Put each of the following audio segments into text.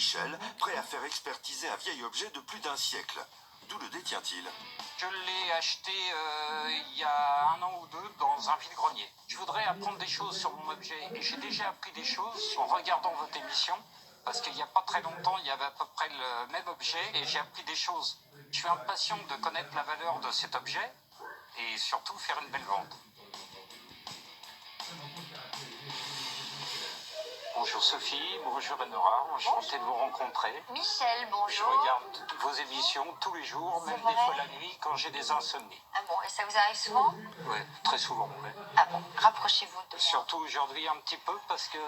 Michel, prêt à faire expertiser un vieil objet de plus d'un siècle. D'où le détient-il? Je l'ai acheté il y a 1 an ou 2 dans un vide-grenier. Je voudrais apprendre des choses sur mon objet et j'ai déjà appris des choses en regardant votre émission parce qu'il n'y a pas très longtemps, il y avait à peu près le même objet et j'ai appris des choses. Je suis impatient de connaître la valeur de cet objet et surtout faire une belle vente. Bonjour Sophie, bonjour Enora, enchanté de vous rencontrer. Michel, Je bonjour. regarde vos émissions tous les jours, même vrai des fois la nuit quand j'ai des insomnies. Ah bon, et ça vous arrive souvent? Oui, très souvent. Ouais. Ah bon, rapprochez-vous de moi. Surtout aujourd'hui un petit peu parce que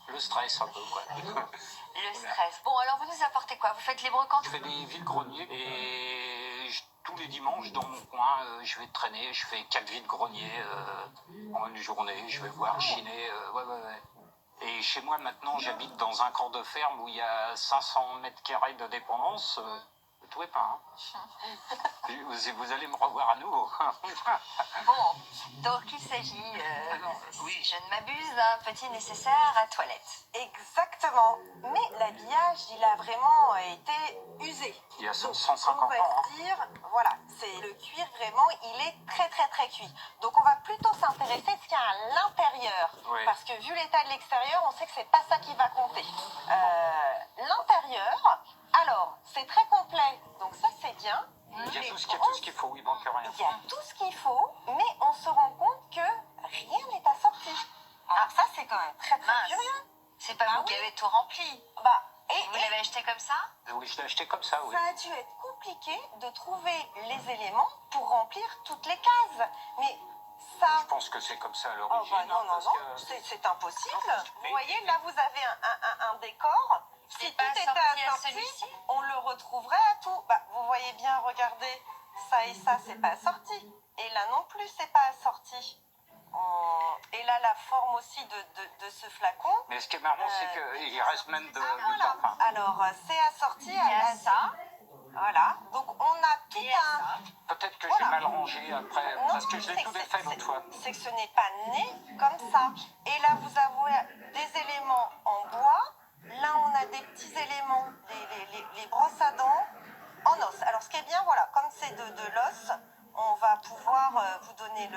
le stress un peu quoi. Le stress. Bon, alors vous nous apportez quoi? Vous faites les brocantes? Je fais des vide-greniers et tous les dimanches dans mon coin, je vais traîner, je fais 4 vide-greniers en une journée, je vais voir chiner. Ouais. Et chez moi maintenant, j'habite dans un corps de ferme où il y a 500 mètres carrés de dépendance. Tout est pas. Hein. Vous allez me revoir à nouveau. Bon, donc il s'agit, oui. si je ne m'abuse, d'un petit nécessaire à toilette. Exactement. Mais l'habillage, il a vraiment été usé. Il y a Donc, 150 on va ans. se dire, voilà, c'est le cuir vraiment, il est très très très cuit. Donc on va plutôt s'intéresser à ce qu'il y a à l'intérieur. Oui. Parce que vu l'état de l'extérieur, on sait que c'est pas ça qui va compter. L'intérieur, alors, c'est très complet. Donc ça, c'est bien. Il y a Mais tout ce qu'il faut, il manque rien. il y a tout ce qu'il faut, mais on se rend compte que rien n'est assorti. Alors ça, c'est quand même très très Mince. curieux. C'est pas Ah vous qui oui. avez tout rempli. Vous Et l'avez acheté comme ça? Oui, je l'ai acheté comme ça, oui. ça a dû être compliqué de trouver les éléments pour remplir toutes les cases. Mais ça... Je pense que c'est comme ça à Oh, l'origine. bah non, hein, non, parce non, que- c'est impossible. Non, Vous voyez, là, vous avez un décor. Si pas tout était assorti à assorti, celui-ci? on le retrouverait à tout. Bah, vous voyez bien, regardez, ça et ça, c'est pas assorti. Et là non plus, c'est pas assorti. Et là, la forme aussi de ce flacon. Mais ce qui est marrant, c'est qu'il reste même de Voilà. parfum. Alors, c'est assorti Il y a à ça. Voilà. Donc, on a tout Il y a ça. Peut-être que Voilà. j'ai mal rangé après, Non, parce que je l'ai c'est tout que défait l'autre fois. c'est que ce n'est pas né comme ça. Et là, vous avez des éléments en bois. Là, on a des petits éléments, les brosses à dents en os. Alors, ce qui est bien, voilà, comme c'est de l'os, on va pouvoir vous donner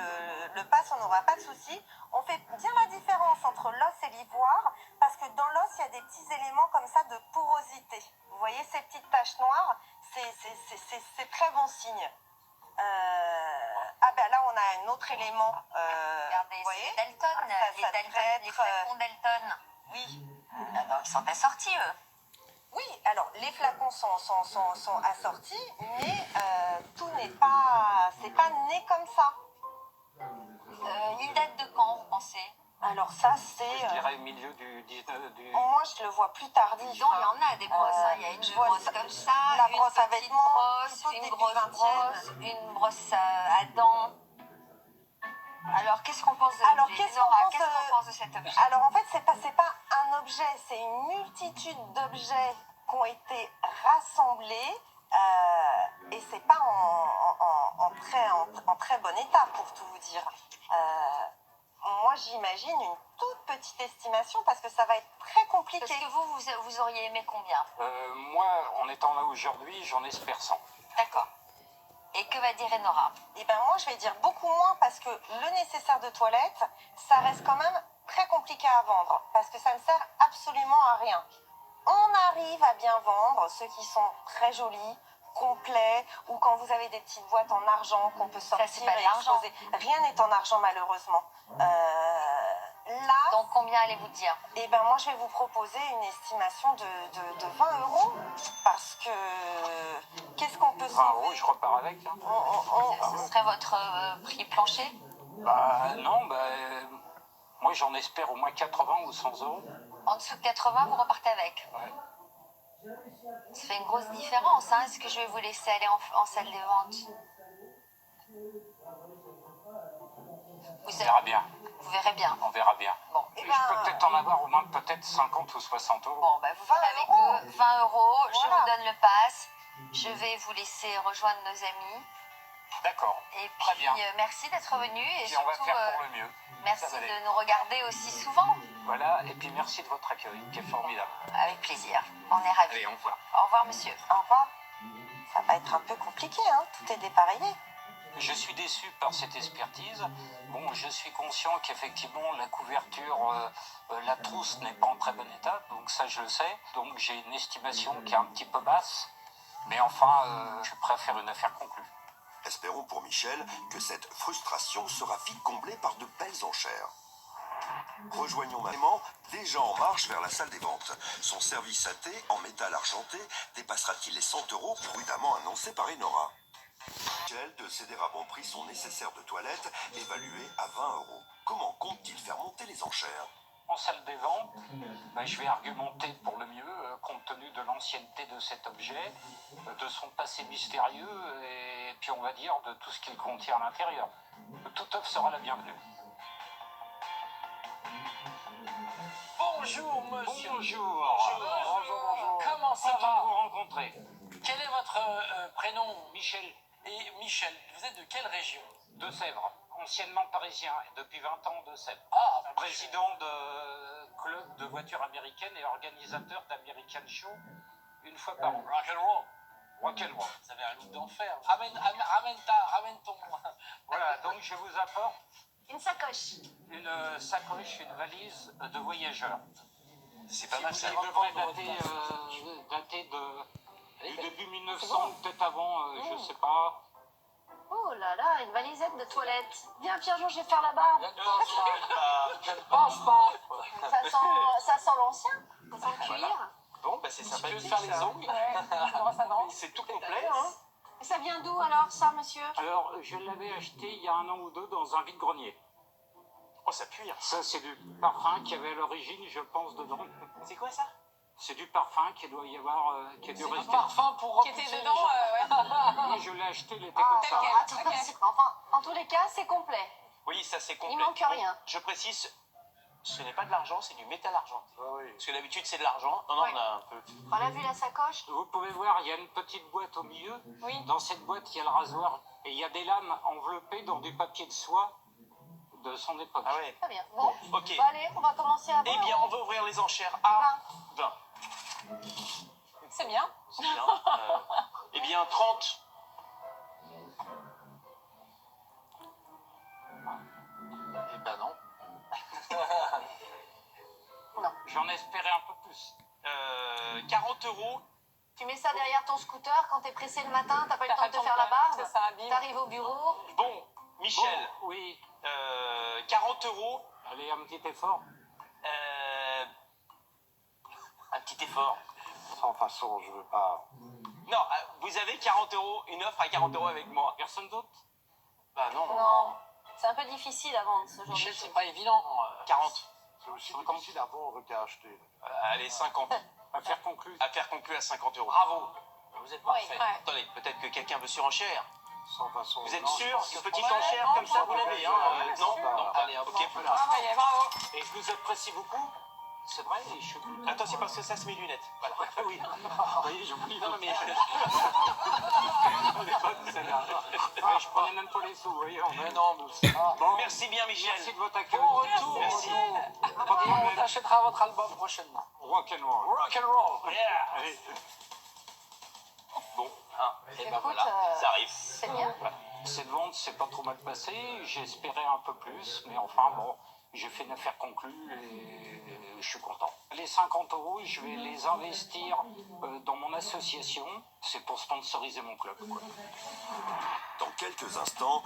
le pass, on n'aura pas de souci. On fait bien la différence entre l'os et l'ivoire, parce que dans l'os, il y a des petits éléments comme ça de porosité. Vous voyez ces petites taches noires, c'est très bon signe. Ah ben là, on a un autre élément. Regardez, vous voyez, c'est Dalton, ça devrait les être, flacons Dalton. oui. Alors, ils sont assortis, eux. Oui, alors les flacons sont assortis, mais tout n'est pas, c'est pas né comme ça. Il date de quand, vous pensez? Alors ça, c'est, Je dirais au milieu du 19... Du... moi je le vois plus tardif. Non, il y en a des brosses. hein. Il y a je une vois brosse ça- comme ça, la une brosse à petite vêtements, brosse, plutôt une début grosse 20e. brosse, une brosse à dents. Alors, qu'est-ce qu'on pense de Alors, l'objet? qu'est-ce Nora, qu'on pense, qu'est-ce qu'on pense de cet objet? Alors en fait, c'est pas un objet, c'est une multitude d'objets qui ont été rassemblés et c'est pas en très bon état pour tout vous dire. Moi, j'imagine une toute petite estimation parce que ça va être très compliqué. Parce que vous auriez aimé combien? moi, en étant là aujourd'hui, j'en espère 100. D'accord. Et que va dire Enora? Eh ben moi, je vais dire beaucoup moins parce que le nécessaire de toilette, ça reste quand même très compliqué à vendre parce que ça ne sert absolument à rien. On arrive à bien vendre ceux qui sont très jolis, complets, ou quand vous avez des petites boîtes en argent qu'on peut sortir c'est pas de et l'argent. exposer. Rien n'est en argent malheureusement. Là, Donc, combien allez-vous dire? eh ben moi, je vais vous proposer une estimation de 20 € parce que qu'est-ce qu'on peut 20 sauver? €, je repars avec. Hein. Ce serait votre prix plancher? Bah non, moi j'en espère au moins 80 ou 100 €. En dessous de 80, vous repartez avec. Ouais. Ça fait une grosse différence. Hein. Est-ce que je vais vous laisser aller en salle de vente? On verra bien, Vous verrez bien. on verra bien. Bon, Et je peux peut-être en avoir au moins peut-être 50 ou 60 €. bon bah, vous verrez avec 20 eux. 20 €, je Voilà. vous donne le pass. Je vais vous laisser rejoindre nos amis. D'accord, Et très puis, bien. merci d'être venu. Et Et on va surtout, faire pour le mieux. merci Ça va aller. de nous regarder aussi souvent. Voilà, et puis merci de votre accueil, qui est formidable. Avec plaisir. On est ravis. Allez, au revoir. Au revoir, monsieur. Au revoir. Ça va être un peu compliqué, hein. Tout est dépareillé. Je suis déçu par cette expertise. Bon, je suis conscient qu'effectivement la couverture, la trousse n'est pas en très bon état, donc ça je le sais. Donc j'ai une estimation qui est un petit peu basse, mais enfin, je préfère une affaire conclue. Espérons pour Michel que cette frustration sera vite comblée par de belles enchères. Rejoignons maintenant déjà en marche vers la salle des ventes. Son service à thé en métal argenté dépassera-t-il les 100 € prudemment annoncés par Enora? Michel de céder à bon prix son nécessaire de toilette évalué à 20 €. Comment compte-t-il faire monter les enchères? En salle des ventes, je vais argumenter pour le mieux, compte tenu de l'ancienneté de cet objet, de son passé mystérieux, et puis on va dire de tout ce qu'il contient à l'intérieur. Toute offre sera la bienvenue. Bonjour monsieur. Bonjour. Bonjour. Comment ça Content de va? vous rencontrer. Quel est votre prénom? Michel, Et Michel, vous êtes de quelle région? de Sèvres, anciennement parisien, et depuis 20 ans de Sèvres. Ah, Président de club de voitures américaines et organisateur d'American Show une fois par an. rock'n'roll. Rock'n'roll. Vous avez un look d'enfer. Ramène ton. Voilà, donc je vous apporte Une sacoche. une sacoche, une valise de voyageurs. C'est pas Si mal vous ça. devrait dater du début 1900, peut-être avant, je sais pas. Oh là là, une valisette de toilette. Viens Pierre-Jean, je vais faire la barbe. Je ne pense pas. Ça sent l'ancien. Ça sent le cuir. Bon, bah c'est Tu veux sympathique faire les ça. ongles? C'est tout complet, hein. Et ça vient d'où alors, ça, monsieur? Alors, je l'avais acheté il y a 1 an ou 2 dans un vide-grenier. Oh, ça pue. Ça, c'est du parfum qui avait à l'origine, je pense, dedans. C'est quoi ça? C'est du parfum qui doit y avoir, qui est du C'est du resté. parfum pour Qui était repousser les dedans, gens. Moi, je l'ai acheté, il était comme ça. Attends, enfin, en tous les cas, c'est complet. Oui, ça c'est complet. Il manque rien. Je précise, ce n'est pas de l'argent, c'est du métal argenté. Parce que d'habitude c'est de l'argent. Non, Ouais. on a un peu. On a vu la sacoche? Vous pouvez voir, il y a une petite boîte au milieu. Oui. Dans cette boîte, il y a le rasoir. Et il y a des lames enveloppées dans du papier de soie de son époque. Ah ouais. Très bien. Bon, Ok. bah allez, on va commencer à voir. Eh bien, on va ouvrir les enchères à 20. C'est bien. C'est bien. Eh bien, 30. Eh ben non. J'en espérais un peu plus. 40 €. Tu mets ça derrière ton scooter quand t'es pressé le matin, t'as pas eu le temps de te T'arrêtes faire la ton- barbe. C'est ça, bim. T'arrives au bureau. Bon, Michel, Bon, oui, 40 €. allez, un petit effort. Un petit effort. Sans façon, je veux pas. Non, vous avez 40 €, une offre à 40 € avec moi. Personne d'autre? Bah non. Non, c'est un peu difficile à vendre ce genre de Michel, choses. c'est pas évident. 40. C'est aussi difficile à vendre qu'à acheter. Allez, 50. Affaire conclue. Affaire conclue à 50 €. Bravo. Vous êtes parfait. ouais. Attendez, peut-être que quelqu'un veut surenchère. Sans façon. Vous êtes non, sûr? je Une pense petite Ouais, enchère non, comme ça, vous non, l'avez, non, hein? bien Non, sûr. non, allez, hop. Ok, voilà. Ça y est, bravo. Et je vous apprécie beaucoup. C'est vrai, et je suis content. Attends, c'est parce que ça, c'est mes lunettes. Voilà. Oui, oui, j'oublie. Non, mais On est pas celle-là. Ouais, je prenais même pas les sous, vous voyez. Mais non, mais... Bon, Merci bien, Michel. merci de votre accueil. Bon retour. Merci. Pas de On problème. achètera votre album prochainement. Rock'n'roll. Rock'n'roll. Yeah. Allez. Bon, hein, et ben Écoute, voilà, ça arrive. C'est bien. Cette vente s'est pas trop mal passée. J'espérais un peu plus, mais enfin, bon, j'ai fait une affaire conclue et je suis content. Les 50 €, je vais les investir dans mon association. C'est pour sponsoriser mon club, quoi. Dans quelques instants,